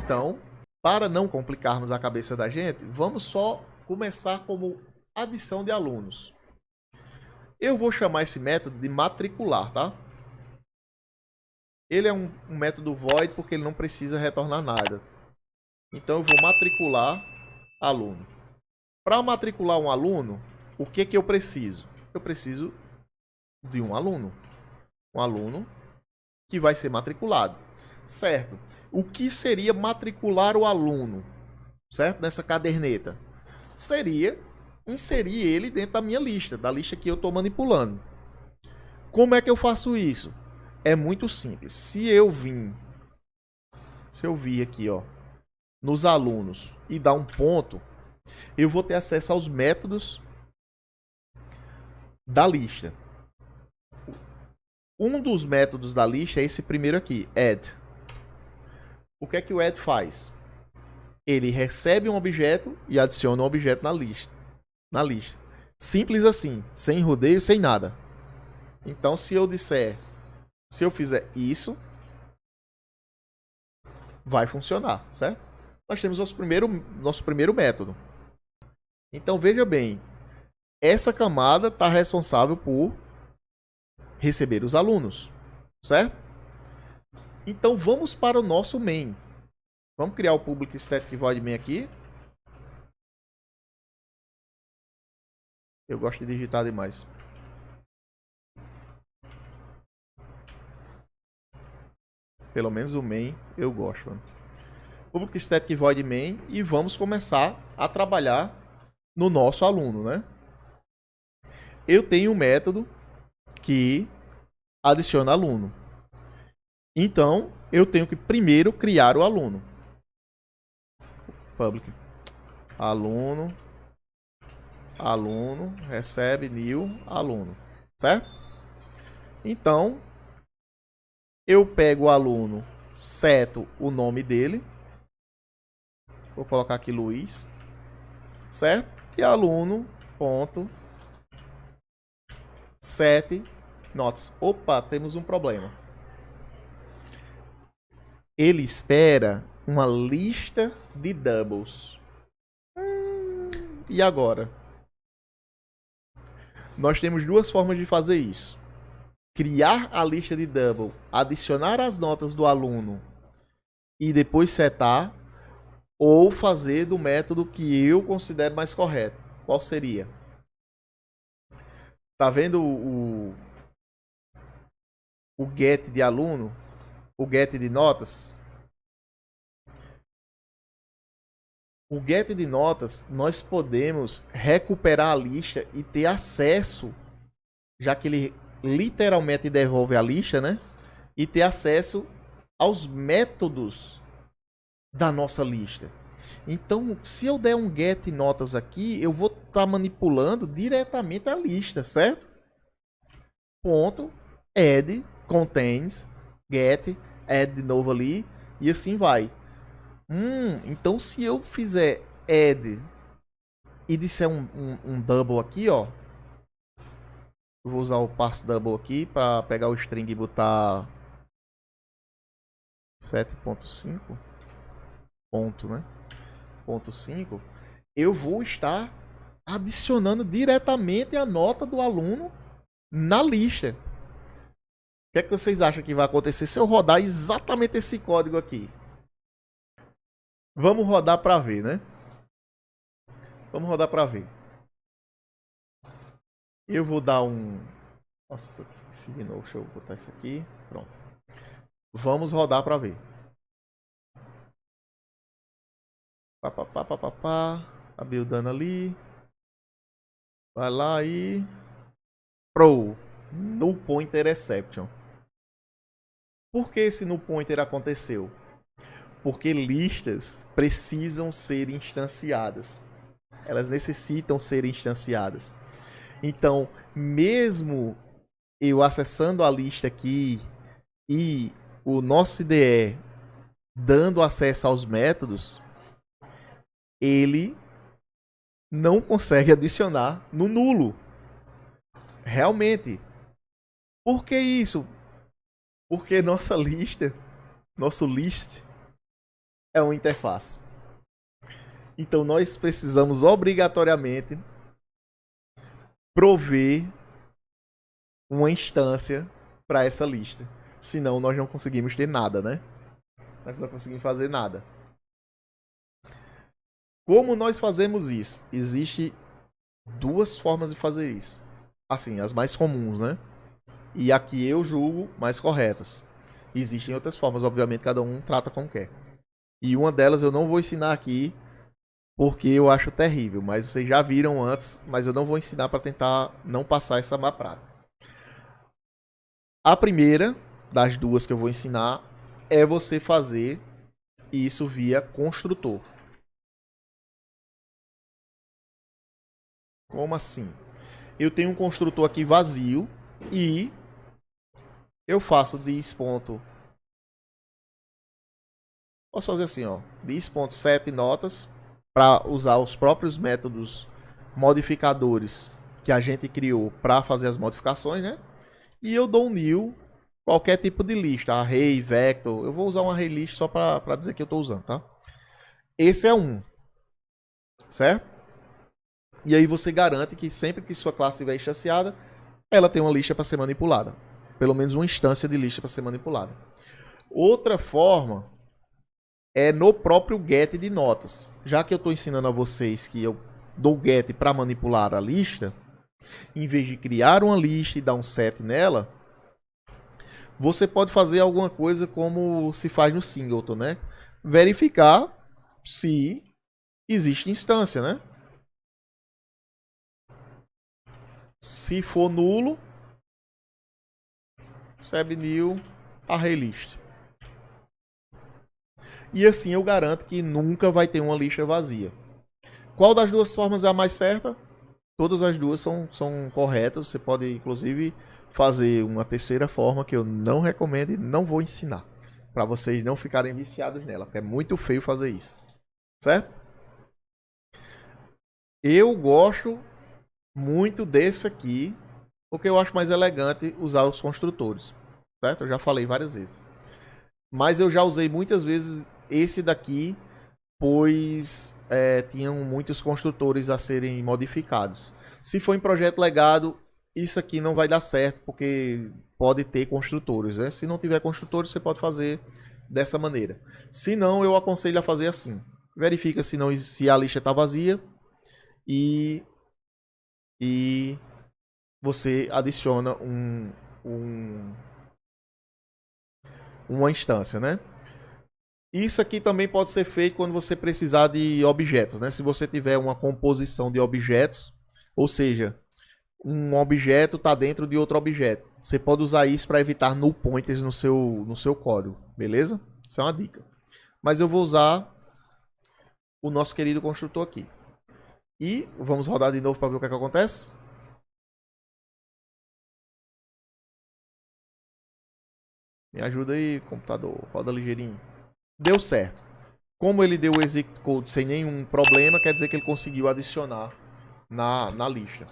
Então, para não complicarmos a cabeça da gente, vamos só começar como adição de alunos. Eu vou chamar esse método de matricular, tá? Ele é um método void porque ele não precisa retornar nada. Então eu vou matricular aluno. Para matricular um aluno, o que que eu preciso? Eu preciso de um aluno. Um aluno que vai ser matriculado. Certo. O que seria matricular o aluno? Certo? Nessa caderneta. Seria inserir ele dentro da minha lista, da lista que eu estou manipulando. Como é que eu faço isso? É muito simples. Se eu vir aqui, ó, nos alunos e dar um ponto, eu vou ter acesso aos métodos da lista. Um dos métodos da lista é esse primeiro aqui, add. O que é que o add faz? Ele recebe um objeto e adiciona um objeto na lista. Simples assim, sem rodeio, sem nada. Então, se eu fizer isso, vai funcionar, certo? Nós temos nosso primeiro método. Então, veja bem, essa camada está responsável por receber os alunos, certo? Então, vamos para o nosso main. Vamos criar o public static void main aqui. Eu gosto de digitar demais. Pelo menos o main eu gosto. Mano. Public static void main e vamos começar a trabalhar no nosso aluno, né? Eu tenho um método que adiciona aluno. Então, eu tenho que primeiro criar o aluno. Public aluno recebe new aluno, certo? Então, eu pego o aluno, seto o nome dele. Vou colocar aqui Luiz, certo? E aluno ponto set notas. Opa, temos um problema. Ele espera uma lista de doubles. E agora? Nós temos duas formas de fazer isso. Criar a lista de double, adicionar as notas do aluno e depois setar, ou fazer do método que eu considero mais correto. Qual seria? Tá vendo o get de aluno? O get de notas? O get de notas, nós podemos recuperar a lista e ter acesso, já que ele literalmente devolve a lista, né? E ter acesso aos métodos da nossa lista. Então, se eu der um get notas aqui, eu vou estar manipulando diretamente a lista, certo? Ponto, add, contains, get, add de novo ali, e assim vai. Então se eu fizer add e disser um double aqui, ó. Eu vou usar o pass double aqui para pegar o string e botar 7.5 ponto, né? Ponto 5. Eu vou estar adicionando diretamente a nota do aluno na lista. O que é que vocês acham que vai acontecer se eu rodar exatamente esse código aqui? Vamos rodar para ver, né? Vamos rodar para ver. Eu vou dar um... Nossa, esqueci de novo. Deixa eu botar isso aqui. Pronto. Vamos rodar para ver. Tá buildando ali. Vai lá e... Pro. Null Pointer Exception. Por que esse Null Pointer aconteceu? Porque listas precisam ser instanciadas. Elas necessitam ser instanciadas. Então, mesmo eu acessando a lista aqui e o nosso IDE dando acesso aos métodos, ele não consegue adicionar no nulo. Realmente. Por que isso? Porque nossa lista, nosso list, é uma interface. Então nós precisamos obrigatoriamente prover uma instância para essa lista. Senão nós não conseguimos ter nada, né? Nós não conseguimos fazer nada. Como nós fazemos isso? Existem duas formas de fazer isso. Assim, as mais comuns, né? E aqui eu julgo mais corretas. Existem outras formas, obviamente, cada um trata como quer. E uma delas eu não vou ensinar aqui porque eu acho terrível, mas vocês já viram antes, mas eu não vou ensinar para tentar não passar essa má prática. A primeira das duas que eu vou ensinar é você fazer isso via construtor. Como assim? Eu tenho um construtor aqui vazio e eu faço this. Posso fazer assim, ó, this.set notas para usar os próprios métodos modificadores que a gente criou para fazer as modificações, né? E eu dou um new qualquer tipo de lista, array, vector. Eu vou usar um array list só para dizer que eu estou usando, tá? Esse é um, certo? E aí você garante que sempre que sua classe estiver instanciada, ela tem uma lista para ser manipulada. Pelo menos uma instância de lista para ser manipulada. Outra forma é no próprio get de notas. Já que eu estou ensinando a vocês que eu dou get para manipular a lista, em vez de criar uma lista e dar um set nela, você pode fazer alguma coisa como se faz no singleton, né? Verificar se existe instância, né? Se for nulo, seb new array list. E assim eu garanto que nunca vai ter uma lista vazia. Qual das duas formas é a mais certa? Todas as duas são corretas. Você pode, inclusive, fazer uma terceira forma que eu não recomendo e não vou ensinar. Para vocês não ficarem viciados nela. Porque é muito feio fazer isso. Certo? Eu gosto muito desse aqui. Porque eu acho mais elegante usar os construtores. Certo? Eu já falei várias vezes. Mas eu já usei muitas vezes esse daqui, pois tinham muitos construtores a serem modificados. Se for em projeto legado, isso aqui não vai dar certo, porque pode ter construtores, né? Se não tiver construtores, você pode fazer dessa maneira. Se não, eu aconselho a fazer assim. Verifica se a lista está vazia e você adiciona uma instância, né? Isso aqui também pode ser feito quando você precisar de objetos, né? Se você tiver uma composição de objetos, ou seja, um objeto está dentro de outro objeto. Você pode usar isso para evitar null pointers no seu código, beleza? Isso é uma dica. Mas eu vou usar o nosso querido construtor aqui. E vamos rodar de novo para ver o que acontece. Me ajuda aí, computador. Roda ligeirinho. Deu certo. Como ele deu o execute code sem nenhum problema, quer dizer que ele conseguiu adicionar na lista.